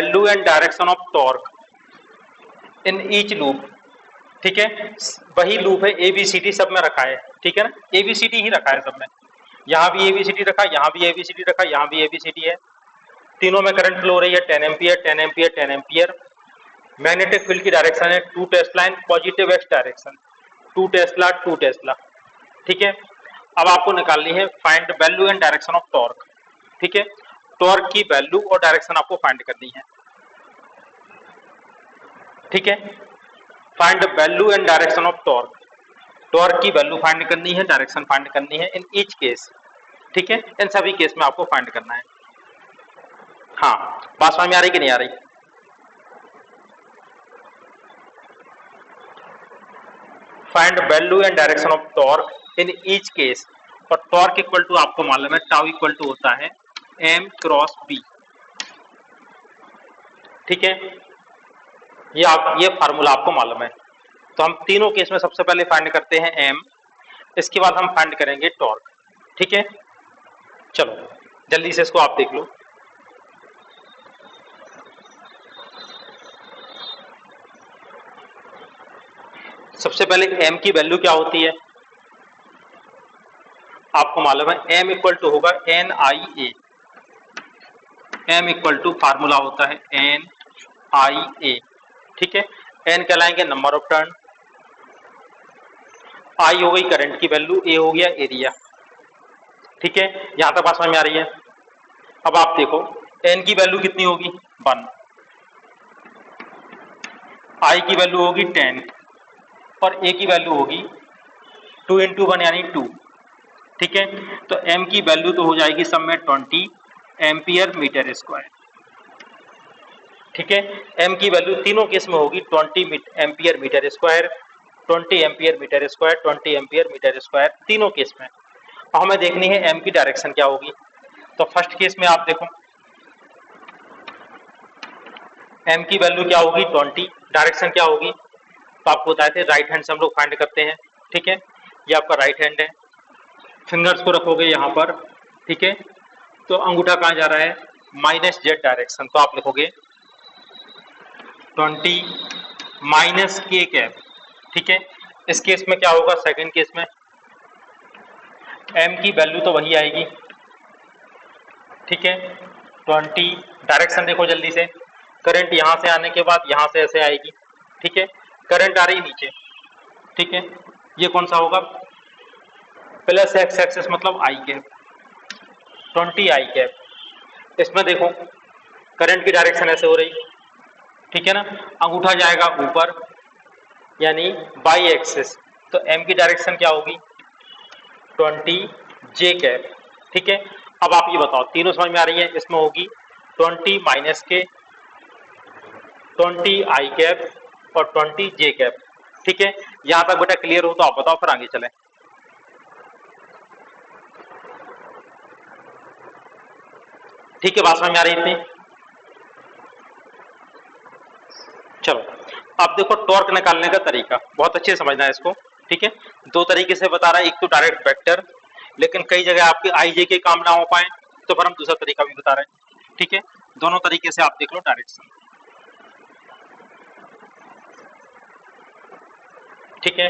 Value and direction of torque in each loop. ठीक है, वही लूप है, एबीसीडी सब में रखा है। ठीक है ना, एबीसीडी ही रखा है सब में, यहाँ भी एबीसीडी रखा, यहाँ भी एबीसीडी रखा, यहाँ भी एबीसीडी है। तीनों में करंट फ्लो हो रही है 10 ampere 10 ampere 10 ampere. Magnetic field की डायरेक्शन है 2 Tesla in positive x direction, 2 Tesla 2 Tesla. ठीक है, अब आपको निकालनी है find value and direction of torque. ठीक है, टॉर्क की वैल्यू और डायरेक्शन आपको फाइंड करनी है। ठीक है, find value and direction of torque, torque की वैल्यू फाइंड करनी है, डायरेक्शन फाइंड करनी है इन ईच केस। ठीक है, इन सभी केस में आपको फाइंड करना है। हाँ, बात समझ में आ रही कि नहीं आ रही? Find value and direction of torque in each case, और टॉर्क इक्वल टू आपको मालूम है टाउ इक्वल टू होता है m क्रॉस b। ठीक है, ये फार्मूला आपको मालूम है। तो हम तीनों केस में सबसे पहले फाइंड करते हैं m, इसके बाद हम फाइंड करेंगे टॉर्क। ठीक है, चलो जल्दी से इसको आप देख लो। सबसे पहले m की वैल्यू क्या होती है आपको मालूम है, m इक्वल टू होगा NIA। m equal to formula होता है NIA। ठीक है, n कहलाएंगे नंबर ऑफ टर्न, I हो गई करंट की वैल्यू, A हो गया एरिया। ठीक है, यहां तक बात समझ में आ रही है? अब आप देखो n की वैल्यू कितनी होगी 1, I की वैल्यू होगी 10 और A की वैल्यू होगी 2 इंटू 1 यानी 2। ठीक है, तो m की वैल्यू तो हो जाएगी सब में 20 एम्पियर मीटर स्क्वायर। ठीक है, m की वैल्यू तीनों केस में होगी 20 ampere metre square, 20 ampere metre square, 20 ampere metre square, तीनों केस में। अब हमें देखनी है m की डायरेक्शन क्या होगी। तो फर्स्ट केस में आप देखो m की वैल्यू क्या होगी 20, डायरेक्शन क्या होगी, तो आपको बताए थे राइट हैंड से हम लोग फाइंड करते हैं। ठीक है, ये आपका राइट हैंड है, फिंगर्स को रखोगे यहाँ पर। ठीक है, तो अंगूठा कहाँ जा रहा है, -z डायरेक्शन, तो आप लिखोगे 20 माइनस k कैप। ठीक है, इस केस में क्या होगा, सेकंड केस में m की वैल्यू तो वही आएगी। ठीक है, 20, डायरेक्शन देखो जल्दी से, करंट यहां से आने के बाद यहां से ऐसे आएगी। ठीक है, करंट आ रही नीचे। ठीक है, ये कौन सा होगा, प्लस एक्स एक्सिस मतलब आई कैप, 20 आई कैप। इसमें देखो करंट की डायरेक्शन ऐसे हो रही। ठीक है ना, अंगूठा जाएगा ऊपर यानी बाई एक्सिस, तो m की डायरेक्शन क्या होगी 20 जे कैप। ठीक है, अब आप ये बताओ तीनों समझ में आ रही है, इसमें होगी 20 माइनस के, 20 आई कैप और 20 जे कैप। ठीक है, यहां तक बेटा क्लियर हो तो आप बताओ, फिर आगे चले। ठीक है, बात समझ में आ रही इतनी? चलो अब देखो टॉर्क निकालने का तरीका, बहुत अच्छे से समझना है इसको। ठीक है, दो तरीके से बता रहा है, एक तो डायरेक्ट वेक्टर, लेकिन कई जगह आपके आईजे के काम ना हो पाए तो फिर हम दूसरा तरीका भी बता रहे हैं। ठीक है, दोनों तरीके से आप देख लो डायरेक्शन। ठीक है,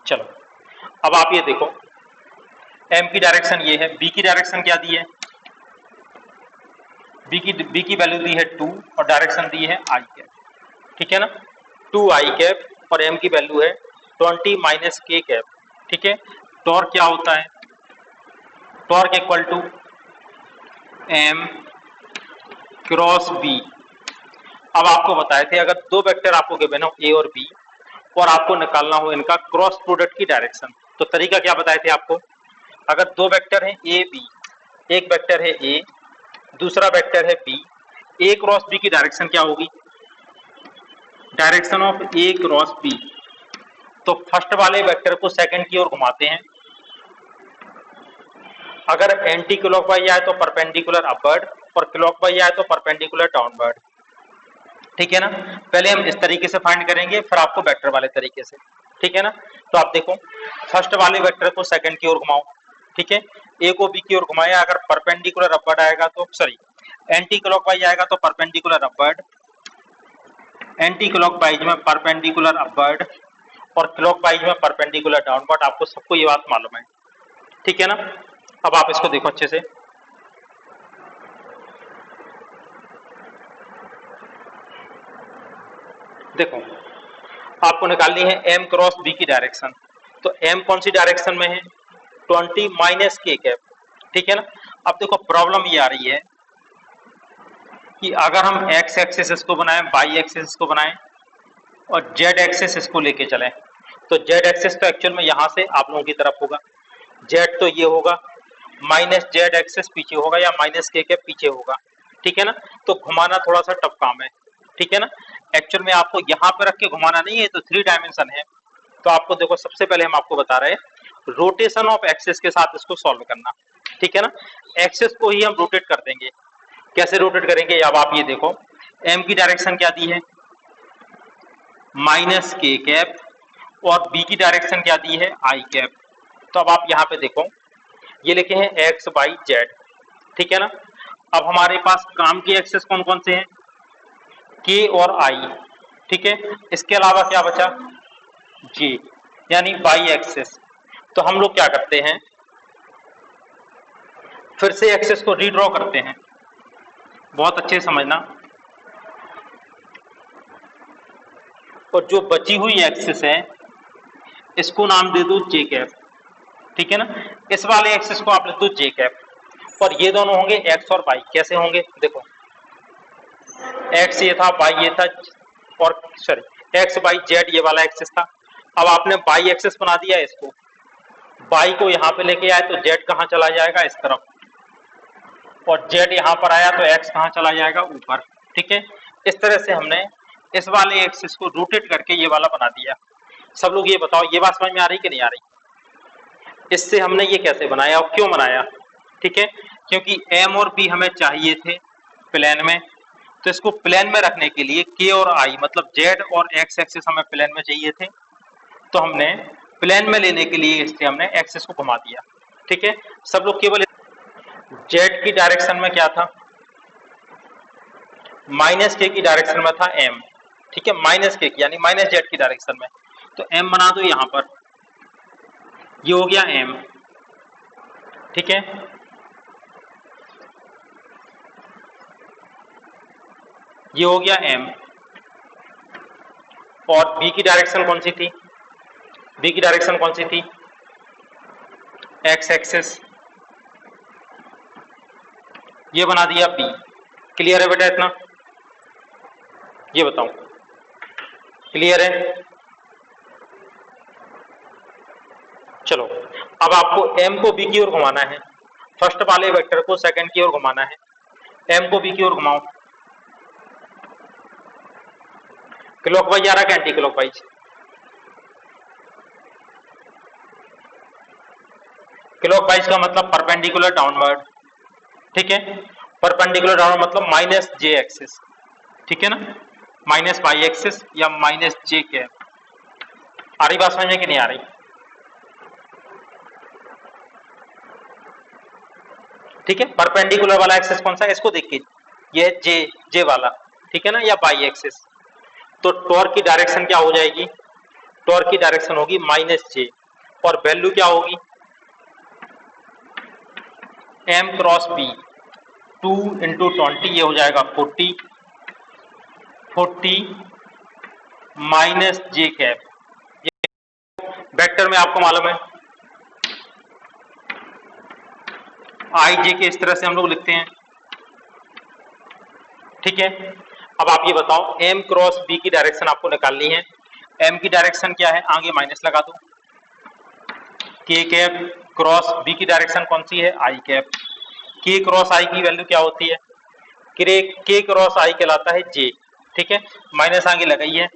चलो अब आप ये देखो m की डायरेक्शन ये है, b की डायरेक्शन क्या दी है, b की वैल्यू दी है 2 और डायरेक्शन दी है i कैप। ठीक है ना, 2 आई कैप और m की वैल्यू है 20 माइनस k कैप। ठीक है, टॉर्क क्या होता है, torque equal to m cross b। अब आपको बताए थे अगर दो वेक्टर आपको गिवन हो a और b और आपको निकालना हो इनका क्रॉस प्रोडक्ट की डायरेक्शन, तो तरीका क्या बताए थे आपको, अगर दो वेक्टर हैं a b, एक वेक्टर है a दूसरा वेक्टर है b, a क्रॉस b की डायरेक्शन क्या होगी, direction of a cross b। तो फर्स्ट वाले वेक्टर को सेकंड की ओर घुमाते हैं, अगर एंटी क्लॉकवाइज आए तो परपेंडिकुलर अपवर्ड और क्लॉकवाइज आए तो परपेंडिकुलर डाउनवर्ड। ठीक है ना, पहले हम इस तरीके से फाइंड करेंगे फिर आपको वेक्टर वाले तरीके से। ठीक है ना, तो आप देखो फर्स्ट वाले वेक्टर को सेकंड की ओर घुमाओ। ठीक है, ए को बी की ओर घुमाया, अगर परपेंडिकुलर अपवर्ड आएगा तो सॉरी एंटी क्लॉकवाइज आएगा तो परपेंडिकुलर अपवर्ड, एंटी क्लॉकवाइज में परपेंडिकुलर अपवर्ड और क्लॉकवाइज में परपेंडिकुलर डाउनवर्ड। आपको सबको ये बात मालूम है, ठीक है ना। अब आप इसको देखो अच्छे से, देखो आपको निकालनी है एम क्रॉस बी की डायरेक्शन। तो एम कौन सी डायरेक्शन में है, 20 माइनस के कैप, ठीक है ना। अब देखो प्रॉब्लम ये आ रही है कि अगर हम एक्स एक्सिस इसको बनाएं, वाई एक्सिस इसको बनाएं और जेड एक्सिस इसको लेके चलें, तो जेड एक्सिस तो एक्चुअल में यहां से आप लोगों की तरफ होगा, जेड तो ये होगा, माइनस जेड एक्सिस पीछे होगा या माइनस के कैप पीछे होगा, ठीक है ना। तो घुमाना थोड़ा सा टफ काम है, ठीक है ना। एक्चुअल में आपको यहाँ पे रख के घुमाना नहीं है, तो 3 डायमेंशन है। तो आपको देखो सबसे पहले हम आपको बता रहे हैं रोटेशन ऑफ एक्सिस के साथ इसको सॉल्व करना, ठीक है ना। एक्सिस को ही हम रोटेट कर देंगे। कैसे रोटेट करेंगे, अब आप ये देखो, एम की डायरेक्शन क्या दी है, माइनस के कैप, और बी की डायरेक्शन क्या दी है, आई कैप। तो अब आप यहाँ पे देखो, ये लिखे हैं एक्स वाई जेड, ठीक है ना। अब हमारे पास काम के एक्सेस कौन कौन से हैं, के और आई, ठीक है। इसके अलावा क्या बचा, जी, यानी वाई एक्सेस। तो हम लोग क्या करते हैं, फिर से एक्सेस को रीड्रॉ करते हैं, बहुत अच्छे से समझना। और जो बची हुई एक्सेस है इसको नाम दे दो जे कैप, ठीक है ना। इस वाले एक्सेस को आप लिख दो जे कैप, और ये दोनों होंगे एक्स और वाई। कैसे होंगे, देखो एक्स ये था, वाई ये था, और सॉरी एक्स वाई जेड ये वाला एक्सेस था। अब आपने वाई एक्सेस बना दिया इसको, वाई को यहाँ पे लेके आए तो जेड कहाँ चला जाएगा, इस तरफ, और जेड यहाँ पर आया तो एक्स कहाँ चला जाएगा, ऊपर, ठीक है। इस तरह से हमने इस वाले एक्सिस को रोटेट करके ये वाला बना दिया। सब लोग ये बताओ, ये बात समझ में आ रही कि नहीं आ रही, इससे हमने ये कैसे बनाया और क्यों बनाया, ठीक है। क्योंकि एम और बी हमें चाहिए थे प्लेन में, तो इसको प्लेन में रखने के लिए के और आई मतलब जेड और एक्स एक्सिस हमें प्लेन में चाहिए थे, तो हमने प्लेन में लेने के लिए इससे हमने एक्सिस को घुमा दिया, ठीक है। सब लोग केवल जेड की डायरेक्शन में क्या था, माइनस के की डायरेक्शन में था एम, ठीक है, माइनस के यानी माइनस जेड की डायरेक्शन में। तो एम बना दो यहां पर, ये हो गया एम, ठीक है। ये हो गया एम, और बी की डायरेक्शन कौन सी थी, बी की डायरेक्शन कौन सी थी, एक्स एक्सिस, ये बना दिया बी। क्लियर है बेटा इतना, ये बताओ क्लियर है। चलो अब आपको एम को बी की ओर घुमाना है, फर्स्ट वाले वेक्टर को सेकंड की ओर घुमाना है। एम को बी की ओर घुमाओ, क्लॉकवाइज आ रहा है एंटी क्लॉकवाइज, क्लॉकवाइज का मतलब परपेंडिकुलर डाउनवर्ड, ठीक है। परपेंडिकुलर डाउनवर्ड मतलब माइनस जे एक्सिस, ठीक है ना, माइनस वाई एक्सिस या माइनस जे कैप। आ रही बात समझ में कि नहीं आ रही, ठीक है। परपेंडिकुलर वाला एक्सिस कौन सा है, इसको देखिए, ये है जे, जे वाला, ठीक है ना, या वाई एक्सिस। तो टॉर्क की डायरेक्शन क्या हो जाएगी, टॉर्क की डायरेक्शन होगी माइनस जे, और वैल्यू क्या होगी, एम क्रॉस बी 2 इंटू 20, ये हो जाएगा 40, 40 माइनस जे कैप। वेक्टर में आपको मालूम है आई जे के इस तरह से हम लोग लिखते हैं, ठीक है। अब आप ये बताओ एम क्रॉस बी की डायरेक्शन आपको निकालनी है। एम की डायरेक्शन क्या है, आगे माइनस लगा दो, के कैप क्रॉस बी की डायरेक्शन कौन सी है, आई कैप। के क्रॉस आई की वैल्यू क्या होती है, के क्रॉस आई कहलाता है जे, ठीक है। माइनस आगे लगाई है,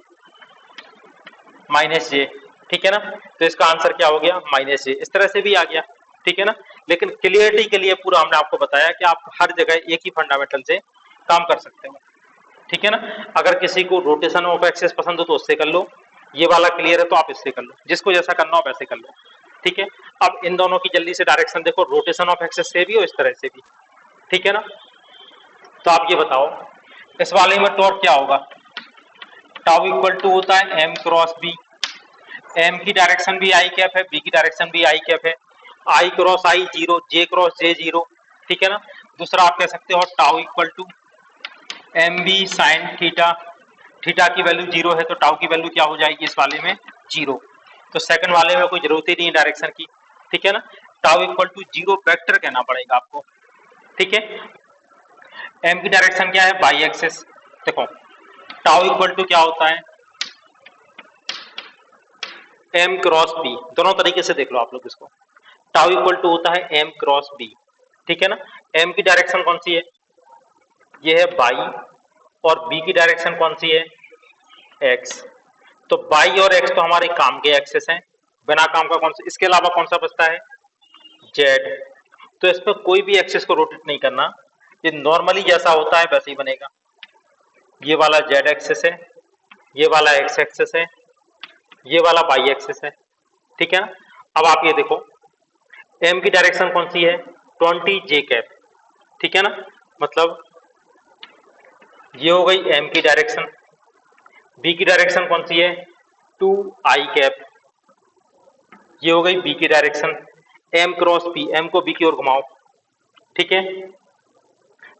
माइनस जे, ठीक है ना। तो इसका आंसर क्या हो गया, माइनस जे। इस तरह से भी आ गया, ठीक है ना। लेकिन क्लियरिटी के लिए पूरा हमने आपको बताया कि आप हर जगह एक ही फंडामेंटल से काम कर सकते हो, ठीक है ना। अगर किसी को रोटेशन ऑफ एक्सिस पसंद हो तो उससे कर लो, ये वाला क्लियर है तो आप इससे कर लो, जिसको जैसा करना हो वैसे कर लो, ठीक है। अब इन दोनों की जल्दी से डायरेक्शन देखो, रोटेशन ऑफ एक्सिस से भी और इस तरह से भी, ठीक है ना। तो आप ये बताओ इस वाले में टॉर्क क्या होगा? टाउ इक्वल टू होता है एम क्रॉस बी। एम की डायरेक्शन भी आई कैप है, बी की डायरेक्शन भी आई कैप है। I cross i zero, j cross j zero, ठीक है ना। दूसरा आप कह सकते हो tau equal to M B sine theta. Theta की वैल्यू जीरो है तो टाउ की वैल्यू क्या हो जाएगी इस वाले में? जीरो। तो सेकंड वाले में कोई जरूरत ही नहीं है डायरेक्शन की, ठीक है ना। Tau equal to zero vector कहना पड़ेगा आपको, ठीक है। एम की डायरेक्शन क्या है? Y axis. देखो टाउ इक्वल टू क्या होता है? M cross B. दोनों तरीके से देख लो आप लोग इसको। टाउ इक्वल टू होता है एम क्रॉस बी, ठीक है ना। एम की डायरेक्शन कौन सी है? ये है बाई, और बी की डायरेक्शन कौन सी है? एक्स। तो बाई और एक्स तो हमारे काम के एक्सेस हैं, बिना काम का कौन सा, इसके अलावा कौन सा बचता है? जेड। तो इसमें कोई भी एक्सेस को रोटेट नहीं करना, ये नॉर्मली जैसा होता है वैसे ही बनेगा। ये वाला जेड एक्सेस है, ये वाला एक्स एक्सेस है, ये वाला वाई एक्सेस है, ठीक है ना। अब आप ये देखो एम की डायरेक्शन कौन सी है? 20 जे कैप, ठीक है ना। मतलब ये हो गई एम की डायरेक्शन। बी की डायरेक्शन कौन सी है? 2 आई कैप। ये हो गई बी की direction. M cross B, M को बी की ओर घुमाओ, ठीक है।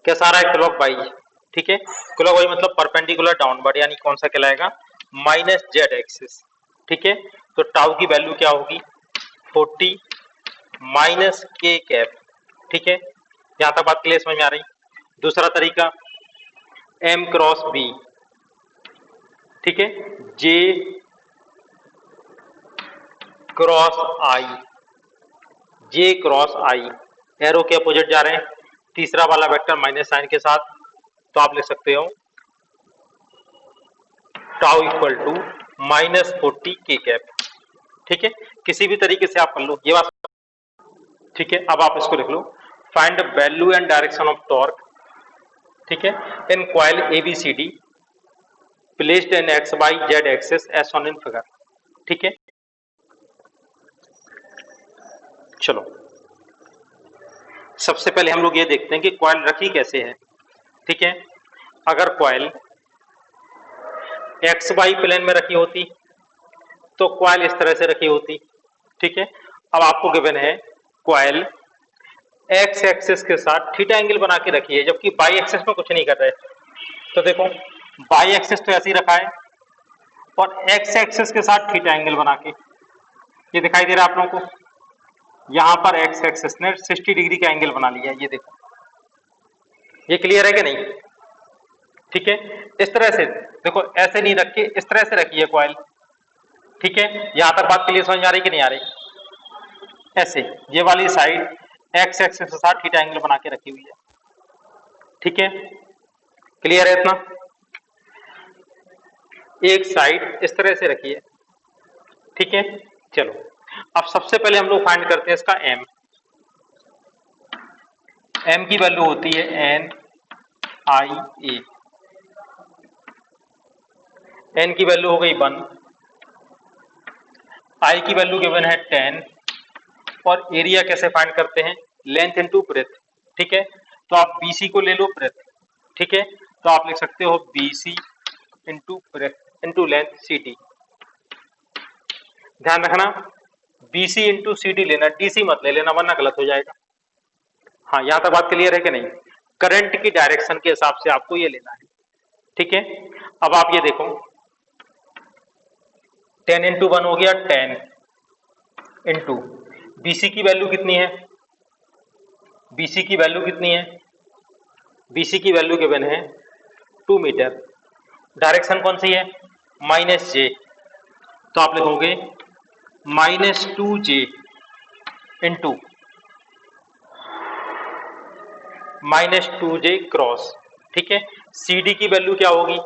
कैसा आ रहा है? क्लॉक वाइज, ठीक है। क्लॉक वाइज मतलब परपेंडिकुलर डाउनवर्ड, यानी कौन सा कहलाएगा? माइनस जेड एक्सिस, ठीक है। तो टाउ की वैल्यू क्या होगी? 40 माइनस के कैप, ठीक है। यहां तक बात क्लियर समझ में आ रही? दूसरा तरीका एम क्रॉस बी, ठीक है। जे क्रॉस आई, जे क्रॉस आई, एरो के अपोजिट जा रहे हैं, तीसरा वाला वेक्टर माइनस साइन के साथ। तो आप लिख सकते हो टाउ इक्वल टू माइनस 40 के कैप, ठीक है। किसी भी तरीके से आप कर लो ये बात, ठीक है। अब आप इसको लिख लो, find value and direction of torque, ठीक है, in coil ABCD placed in X Y Z axis as on in figure, ठीक है। चलो सबसे पहले हम लोग ये देखते हैं कि कॉइल रखी कैसे है, ठीक है। अगर कॉइल एक्स वाई प्लेन में रखी होती तो कॉइल इस तरह से रखी होती, ठीक है। अब आपको गिवन है कॉइल एक्स एक्सिस के साथ थीटा एंगल बना के रखी है, जबकि बाई एक्सिस में कुछ नहीं कर रहे। तो देखो बाई एक्सिस तो ऐसे ही रखा है, और एक्स एक्सिस के साथ थीटा एंगल बना के, ये दिखाई दे रहा है आप लोगों को। यहां पर एक्स एक्सिस ने 60 डिग्री का एंगल बना लिया है, ये देखो। ये क्लियर है कि नहीं? ठीक है। इस तरह से देखो, ऐसे नहीं रख के इस तरह से रखी है कॉइल, ठीक है। यहां तक बात क्लियर समझ में आ रही कि नहीं आ रही? ऐसे ये वाली साइड एक्स एक्सिस के साथ थीटा एंगल बना के रखी हुई है, ठीक है। क्लियर है इतना? एक साइड इस तरह से रखी है, ठीक है। चलो अब सबसे पहले हम लोग फाइंड करते हैं इसका एम। एम की वैल्यू होती है एन आई ए। एन की वैल्यू हो गई 1, आई की वैल्यू गिवन है 10, और एरिया कैसे फाइंड करते हैं? लेंथ इनटू ब्रेथ, ठीक है। तो आप बीसी को ले लो ब्रेथ, ठीक है। तो आप लिख सकते हो BC into breadth into length CD डी। ध्यान रखना बीसी इंटू सी डी लेना, डीसी मत ले लेना वरना गलत हो जाएगा। हाँ यहां तक बात क्लियर है कि नहीं? करंट की डायरेक्शन के हिसाब से आपको ये लेना है, ठीक है। अब आप ये देखो 10 इंटू 1 हो गया 10 इंटू बीसी की वैल्यू कितनी है? बीसी की वैल्यू कितनी है? बीसी की वैल्यू गिवन है 2 मीटर। डायरेक्शन कौन सी है? माइनस जे। तो आप लिखोगे माइनस 2 जे इंटू माइनस 2 जे क्रॉस, ठीक है। सी डी की वैल्यू क्या होगी?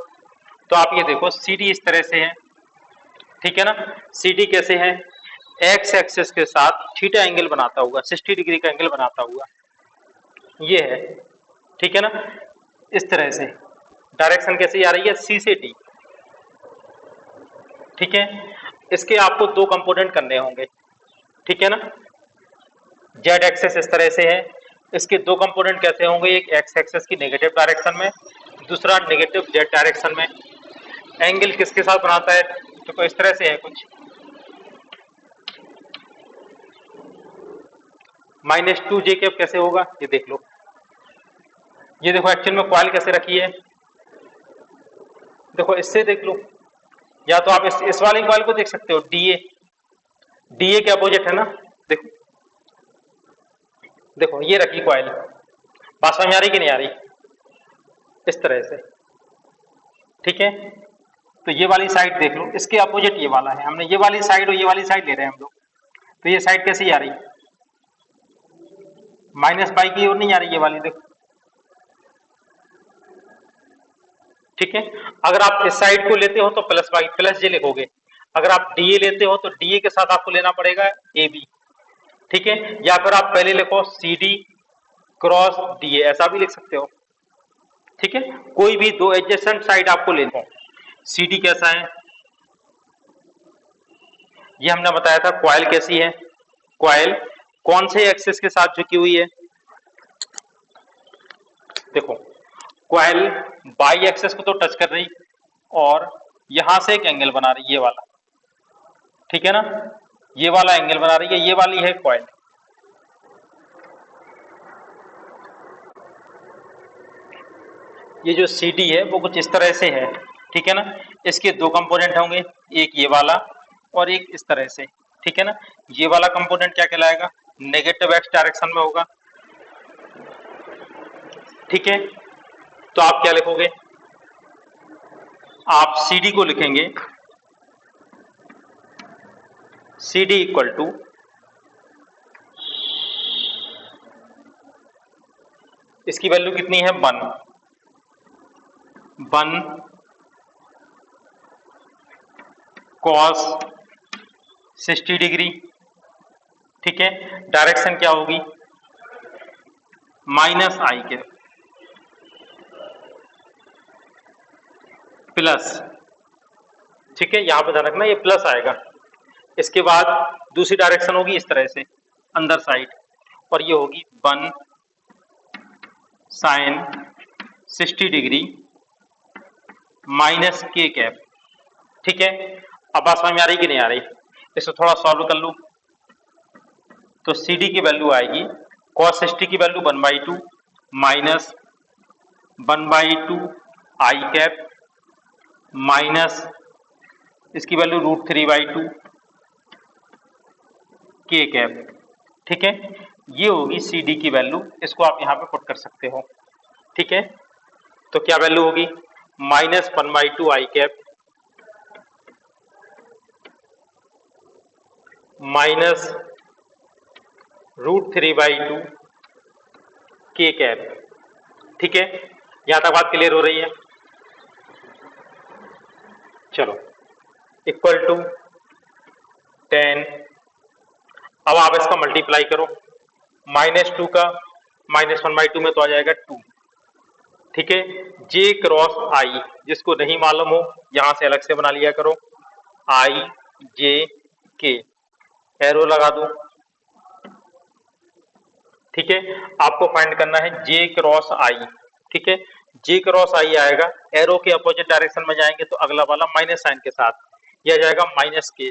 तो आप ये देखो सी डी इस तरह से है, ठीक है ना। सी डी कैसे है? एक्स एक्सिस के साथ थीटा एंगल बनाता हुआ, 60 डिग्री का एंगल बनाता हुआ, ये है, ठीक है ना। इस तरह से डायरेक्शन कैसे आ रही है? सी से डी, ठीक है। इसके आपको दो कंपोनेंट करने होंगे, ठीक है ना। जेड एक्सिस इस तरह से है, इसके दो कंपोनेंट कैसे होंगे, एक एक्स एक्सेस की नेगेटिव डायरेक्शन में, दूसरा नेगेटिव जेड डायरेक्शन में। एंगल किसके साथ बनाता है, तो इस तरह से है कुछ, -2 जे कैप कैसे होगा ये देख लो। ये देखो एक्चुअल में कॉइल कैसे रखी है, देखो इससे देख लो, या तो आप इस वाली कॉइल को देख सकते हो, डीए के अपोजिट है ना, देखो देखो ये रखी कॉइल, बात समझ आ रही कि नहीं आ रही, इस तरह से, ठीक है। तो ये वाली साइड देख लो, इसके अपोजिट ये वाला है, हमने ये वाली साइड और ये वाली साइड ले रहे हैं हम लोग, तो ये साइड कैसी आ रही, -बाई की ओर नहीं आ रही ये वाली, देखो, ठीक है। अगर आप इस साइड को लेते हो तो प्लस जे लिखोगे, अगर आप डीए लेते हो तो डीए के साथ आपको लेना पड़ेगा ए बी, ठीक है, या फिर आप पहले लिखो सी डी क्रॉस डीए, ऐसा भी लिख सकते हो, ठीक है। कोई भी दो एडजेसेंट साइड आपको लेना हो। सी डी कैसा है, ये हमने बताया था। कॉइल कैसी है, कॉइल कौन से एक्सिस के साथ झुकी हुई है, देखो कॉइल बाई एक्सिस को तो टच कर रही और यहां से एक एंगल बना रही, ये वाला, ठीक है ना, ये वाला एंगल बना रही है, ये वाली है कॉइल। ये जो सी डी है वो कुछ इस तरह से है, ठीक है ना। इसके दो कंपोनेंट होंगे, एक ये वाला और एक इस तरह से, ठीक है ना। ये वाला कंपोनेंट क्या कहलाएगा, नेगेटिव एक्स डायरेक्शन में होगा, ठीक है। तो आप क्या लिखोगे, आप सी डी को लिखेंगे, सी डी इक्वल टू, इसकी वैल्यू कितनी है, 1 कॉस 60 डिग्री, ठीक है। डायरेक्शन क्या होगी, -i के प्लस, ठीक है, यहां पर ध्यान रखना ये प्लस आएगा। इसके बाद दूसरी डायरेक्शन होगी इस तरह से अंदर साइड, और ये होगी 1 साइन 60 डिग्री -k कैप, ठीक है। अब बात समझ में आ रही कि नहीं आ रही, इसको थोड़ा सॉल्व कर लूं, तो सी डी की वैल्यू आएगी, cos 60 की वैल्यू 1/2 माइनस 1/2 आई कैप माइनस इसकी वैल्यू √3/2 के कैप, ठीक है। ये होगी सी डी की वैल्यू, इसको आप यहां पे पुट कर सकते हो, ठीक है। तो क्या वैल्यू होगी, -1/2 आई कैप माइनस √3/2 के कैप, ठीक है। यहां तक बात क्लियर हो रही है, चलो, इक्वल टू 10, अब आप इसका मल्टीप्लाई करो, -2 का -1/2 में तो आ जाएगा 2, ठीक है। जे क्रॉस आई, जिसको नहीं मालूम हो यहां से अलग से बना लिया करो, आई जे के, एरो लगा दो, ठीक है। आपको फाइंड करना है जे क्रॉस आई, ठीक है। जे क्रॉस आई आएगा, एरो के अपोजिट डायरेक्शन में जाएंगे तो अगला वाला माइनस साइन के साथ, यह जाएगा -k,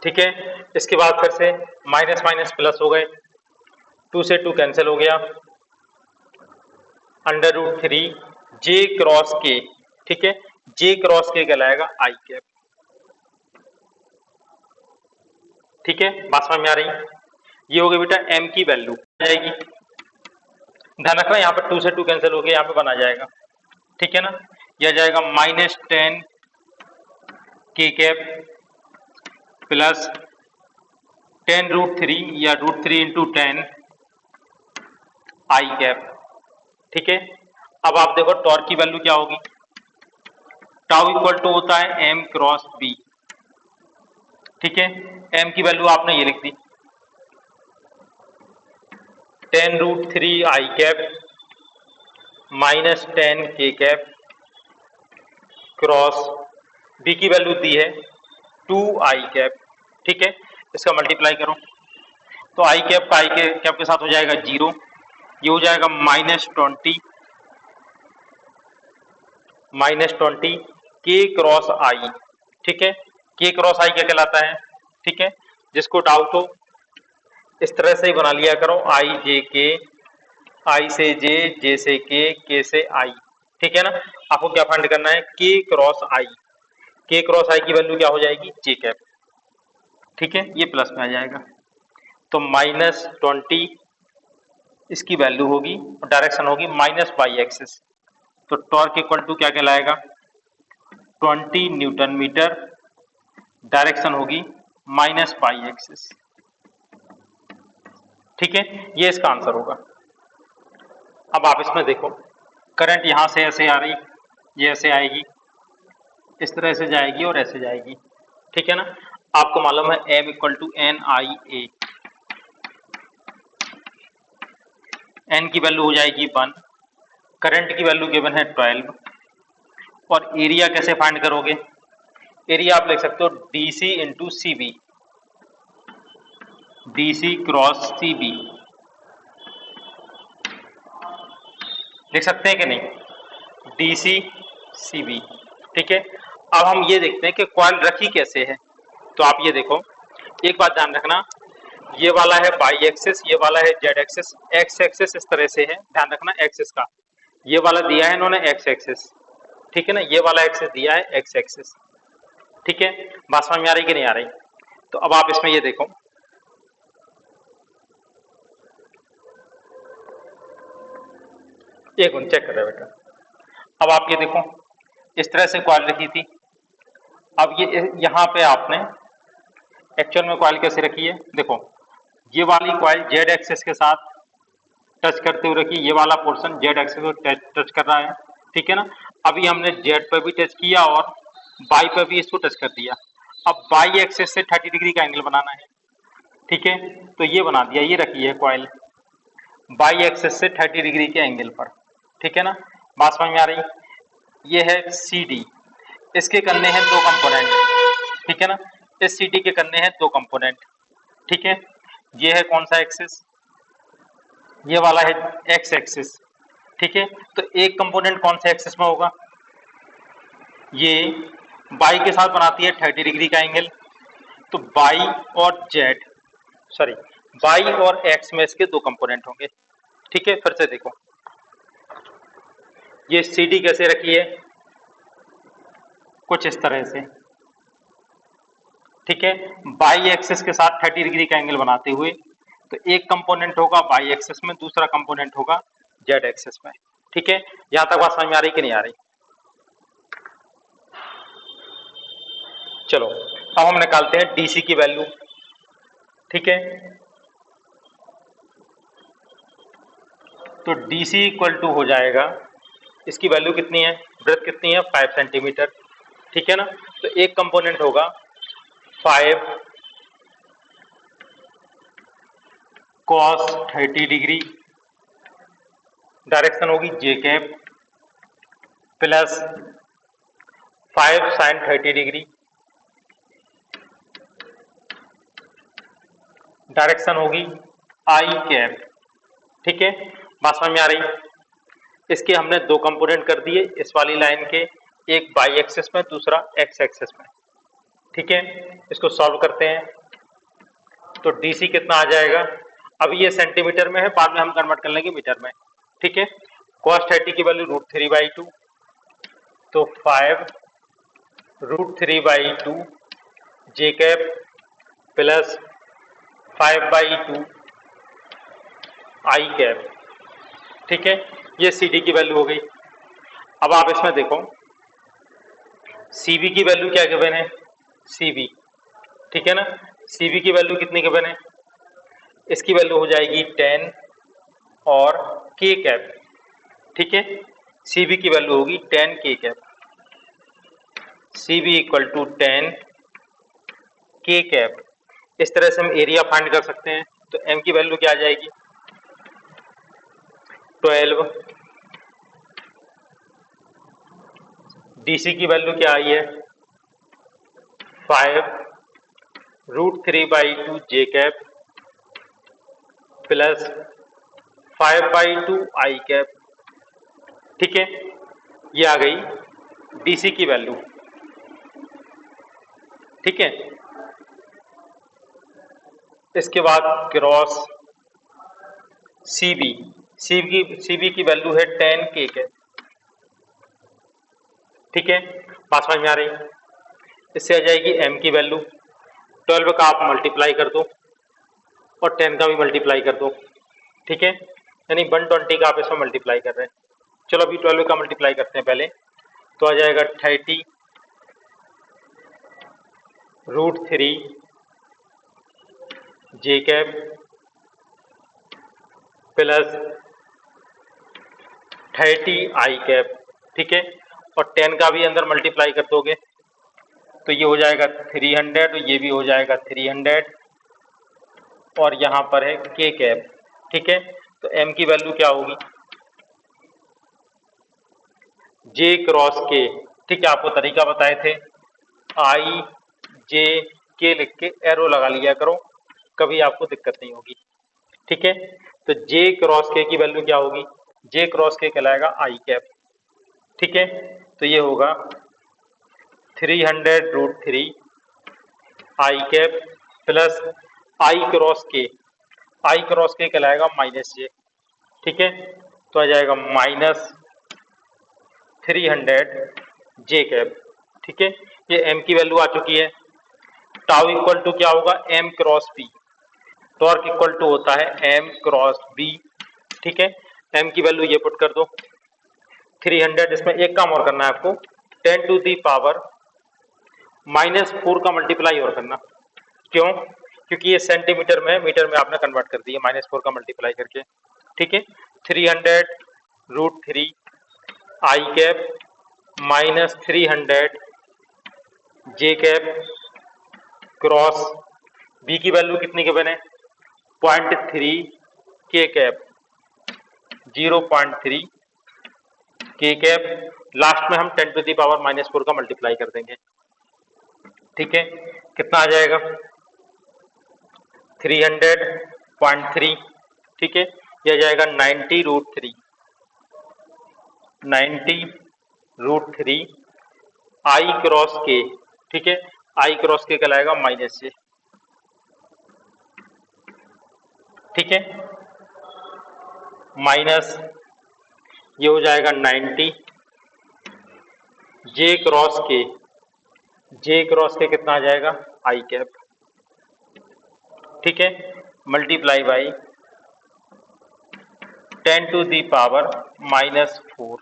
ठीक है। इसके बाद फिर से माइनस माइनस प्लस हो गए, 2 से 2 कैंसिल हो गया, √3 जे क्रॉस के, ठीक है। जे क्रॉस के कहलाएगा आई कैप, ठीक है। बात समझ में आ रही, ये हो गई बेटा एम की वैल्यू आ जाएगी, ध्यान रखना यहाँ पर 2 से 2 कैंसिल हो गया, यहाँ पे बना जाएगा, ठीक है ना। यह जाएगा -10 के कैप प्लस 10√3 या √3 × 10 आई कैप, ठीक है। अब आप देखो टॉर्क की वैल्यू क्या होगी, टाउ इक्वल टू होता है एम क्रॉस बी, ठीक है। एम की वैल्यू आपने ये लिख दी 10√3 आई कैप -10 के कैप क्रॉस बी की वैल्यू दी है 2 आई कैप, ठीक है। इसका मल्टीप्लाई करो, तो आई कैप का आई कैप के साथ हो जाएगा 0, ये हो जाएगा -20 के क्रॉस आई। ठीक है, के क्रॉस आई क्या कहलाता है? ठीक है, जिसको डाउट हो इस तरह से ही बना लिया करो, आई जे के, आई से जे से के से आई। ठीक है ना, आपको क्या फाइंड करना है? के क्रॉस आई। के क्रॉस आई की वैल्यू क्या हो जाएगी? जे कैप। ठीक है, ये प्लस में आ जाएगा, तो -20 इसकी वैल्यू होगी और डायरेक्शन होगी माइनस बाई एक्सिस। तो टॉर्क इक्वल टू क्या कहलाएगा? 20 न्यूटन मीटर, डायरेक्शन होगी माइनस बाई एक्सिस। ठीक है, ये इसका आंसर होगा। अब आप इसमें देखो, करंट यहां से ऐसे आ रही, ये ऐसे आएगी, इस तरह से जाएगी और ऐसे जाएगी। ठीक है ना, आपको मालूम है M equal to NIA, N की वैल्यू हो जाएगी 1, करंट की वैल्यू गिवन है 12, और एरिया कैसे फाइंड करोगे? एरिया आप लिख सकते हो DC into CB, DC cross CB, लिख सकते हैं कि नहीं? DC CB। ठीक है, अब हम ये देखते हैं कि कॉइल रखी कैसे है। तो आप ये देखो, एक बात ध्यान रखना, ये वाला है बाई एक्सिस, ये वाला है जेड एक्सिस, एक्स एक्सिस इस तरह से है, ध्यान रखना एक्सिस का, ये वाला दिया है इन्होंने एक्स एक्सिस। ठीक है ना, ये वाला एक्सिस दिया है एक्स एक्सिस। ठीक है, बात समझ में आ रही कि नहीं आ रही? तो अब आप इसमें ये देखो, एक मिनट चेक कर रहे बेटा। अब आप ये देखो, इस तरह से कॉइल रखी थी, अब ये यहाँ पे आपने एक्चुअल में कॉइल कैसे रखी है? देखो, ये वाली कॉइल जेड एक्सिस के साथ टच करते हुए रखी, ये वाला पोर्शन जेड एक्सिस को टच कर रहा है। ठीक है ना, अभी हमने जेड पर भी टच किया और बाई पर भी इसको टच कर दिया। अब बाई एक्सिस से 30 डिग्री का एंगल बनाना है। ठीक है, तो ये बना दिया, ये रखी है कॉइल बाई एक्सिस से 30 डिग्री के एंगल पर। ठीक है ना, बात समझ में आ रही? ये है CD, इसके करने हैं 2 कंपोनेंट। ठीक है ना, इस CD के करने हैं 2 कंपोनेंट। ठीक है, ये है कौन सा एक्सिस? ये वाला है एक्स एक्सिस। ठीक है, तो एक कंपोनेंट कौन से एक्सिस में होगा? ये बाई के साथ बनाती है 30 डिग्री का एंगल, तो बाई और जेड, सॉरी बाई और एक्स में इसके 2 कंपोनेंट होंगे। ठीक है, फिर से देखो, ये CD कैसे रखी है? कुछ इस तरह से। ठीक है, बाई एक्सिस के साथ 30 डिग्री का एंगल बनाते हुए, तो एक कंपोनेंट होगा बाई एक्सिस में, दूसरा कंपोनेंट होगा जेड एक्सिस में। ठीक है, यहां तक बात समझ में आ रही कि नहीं आ रही? चलो, अब हम निकालते हैं DC की वैल्यू। ठीक है, तो DC इक्वल टू हो जाएगा, इसकी वैल्यू कितनी है? ब्रेथ कितनी है? 5 सेंटीमीटर। ठीक है ना, तो एक कंपोनेंट होगा 5 cos 30 डिग्री, डायरेक्शन होगी J cap, plus 5 sin 30 degree, direction होगी आई कैप। ठीक है, बात समझ में आ रही? इसके हमने 2 कंपोनेंट कर दिए इस वाली लाइन के, एक बाई एक्सिस में, दूसरा एक्स एक्सिस में। ठीक है, इसको सॉल्व करते हैं, तो DC कितना आ जाएगा? अब ये सेंटीमीटर में है, बाद में हम कन्वर्ट कर लेंगे मीटर में। ठीक है, cos 30 की वैल्यू √3/2, तो 5 √3/2 जे कैप प्लस 5/2 आई कैप। ठीक है, ये CD की वैल्यू हो गई। अब आप इसमें देखो, CB की वैल्यू क्या गिवन है? CB, ठीक है ना, CB की वैल्यू कितनी गिवन है? इसकी वैल्यू हो जाएगी 10 और K कैप। ठीक है, CB की वैल्यू होगी 10 K cap, CB equal to 10 K cap. इस तरह से हम एरिया फाइंड कर सकते हैं। तो M की वैल्यू क्या आ जाएगी? 12, DC की वैल्यू क्या आई है? 5 √3/2 जे कैप प्लस 5/2 आई कैप। ठीक है, ये आ गई BC की वैल्यू। ठीक है, इसके बाद क्रॉस CB की वैल्यू है 10 के कैप। ठीक है, बात समझ में आ रही? इससे आ जाएगी M की वैल्यू, 12 का आप मल्टीप्लाई कर दो और 10 का भी मल्टीप्लाई कर दो। ठीक है, यानी 120 का आप इसमें मल्टीप्लाई कर रहे हैं। चलो अभी 12 का मल्टीप्लाई करते हैं पहले, तो आ जाएगा 30√3 जे कैप प्लस 30 आई कैप। ठीक है, और 10 का भी अंदर मल्टीप्लाई कर दोगे तो ये हो जाएगा 300 और ये भी हो जाएगा 300 और यहाँ पर है के कैप। ठीक है, तो M की वैल्यू क्या होगी? जे क्रॉस के। ठीक है, आपको तरीका बताए थे, I J K लिख के एरो लगा लिया करो, कभी आपको दिक्कत नहीं होगी। ठीक है, तो J क्रॉस के की वैल्यू क्या होगी? J क्रॉस के कहलाएगा आई कैप। ठीक है, तो ये होगा 300√3 आई कैप प्लस आई क्रॉस के कहलाएगा -J। ठीक है, तो आ जाएगा -300 जे कैप। ठीक है, ये M की वैल्यू आ चुकी है। टाउ इक्वल टू क्या होगा? M cross B। Torque equal to होता है M क्रॉस B। ठीक है, M की वैल्यू ये पुट कर दो 300। इसमें एक काम और करना है आपको, 10 टू दी पावर -4 का मल्टीप्लाई और करना। क्यों? क्योंकि ये सेंटीमीटर में, मीटर में आपने कन्वर्ट कर दिया -4 का मल्टीप्लाई करके। ठीक है, 300√3 आई कैप -300 जे कैप क्रॉस B की वैल्यू कितनी के बने? 0.3 के कैप, 0.3 के कैप। लास्ट में हम 10 टू दी पावर -4 का मल्टीप्लाई कर देंगे। ठीक है, कितना आ जाएगा? 300.3। ठीक है, यह जाएगा 90√3 आई क्रॉस के। ठीक है, आई क्रॉस के कहलाएगा -J। ठीक है, माइनस ये हो जाएगा 90 जे क्रॉस के कितना आ जाएगा? I cap. ठीक है, multiply by 10 to the power -4।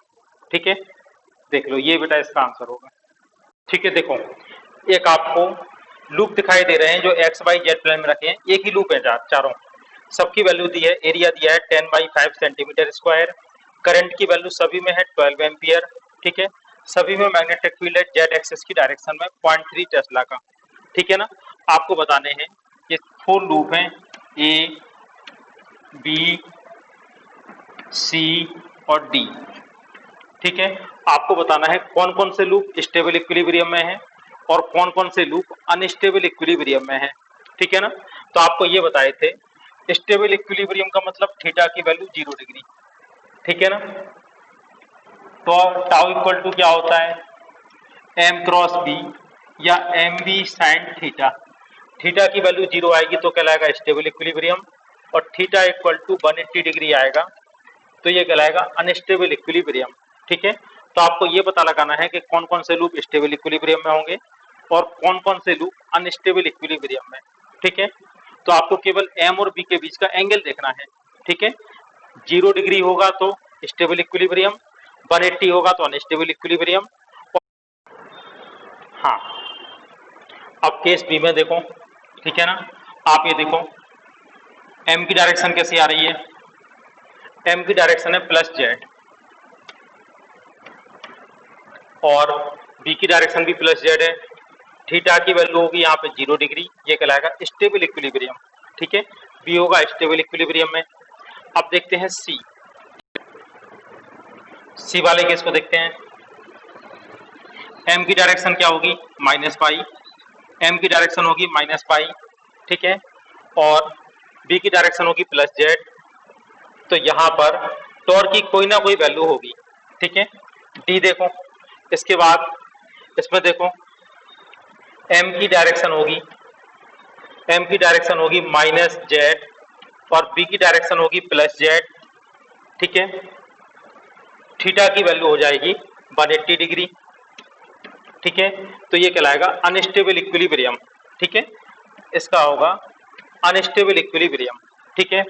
ठीक है, देख लो, ये बेटा इसका आंसर होगा। ठीक है, देखो एक आपको लूप दिखाई दे रहे हैं जो XYZ प्लेन में रखे हैं, एक ही लूप है चारों, सबकी वैल्यू दी है, एरिया दिया है 10/5 सेंटीमीटर स्क्वायर, करंट की वैल्यू सभी में है 12 एम्पियर। ठीक है, सभी में मैग्नेटिक फील्ड है जेड एक्सिस की डायरेक्शन में 0.3 टेस्ला का। ठीक है ना, आपको बताने हैं ये 4 लूप हैं, A B C और D। ठीक है, आपको बताना है कौन कौन से लूप स्टेबल इक्विलिब्रियम में है और कौन कौन से लूप अनस्टेबल इक्विलिब्रियम में है। ठीक है ना, तो आपको ये बताए थे स्टेबल इक्विलिब्रियम का मतलब थीटा की वैल्यू 0 डिग्री। ठीक है ना, तो टाउ इक्वल टू क्या होता है? M क्रॉस B या MB साइन थीटा। थीटा की वैल्यू 0 आएगी तो कहलाएगा स्टेबल इक्विलिब्रियम, और थीटा इक्वल टू 180 डिग्री आएगा तो ये कहलाएगा अनस्टेबल इक्विलिब्रियम। ठीक है, तो आपको ये पता लगाना है कि कौन कौन से लूप स्टेबल इक्विलिब्रियम में होंगे और कौन कौन से लूप अनस्टेबल इक्विलिब्रियम में। ठीक है, तो आपको केवल M और B के बीच का एंगल देखना है। ठीक है, 0 डिग्री होगा तो स्टेबल इक्विलिब्रियम, 180 होगा तो अनस्टेबल इक्विलिब्रियम। हाँ, अब केस बी में देखो। ठीक है ना, आप ये देखो M की डायरेक्शन कैसी आ रही है? M की डायरेक्शन है +Z और B की डायरेक्शन भी +Z है। थीटा की वैल्यू होगी यहाँ पे 0 डिग्री, ये कहलाएगा स्टेबल इक्विलिब्रियम। ठीक है, B होगा स्टेबल इक्विलिब्रियम में। अब देखते हैं C वाले केस को देखते हैं। M की डायरेक्शन क्या होगी? -पाई। M की डायरेक्शन होगी -पाई। ठीक है, और बी की डायरेक्शन होगी प्लस जेड, तो यहाँ पर टॉर्क की कोई ना कोई वैल्यू होगी, ठीक है। डी देखो, इसके बाद इसमें देखो एम की डायरेक्शन होगी माइनस जेड और बी की डायरेक्शन होगी प्लस जेड, ठीक है। थीटा की वैल्यू हो जाएगी 180 डिग्री, ठीक है। तो ये कहलाएगा अनस्टेबल इक्विलिब्रियम, ठीक है। इसका होगा अनस्टेबल इक्विलिब्रियम, ठीक है।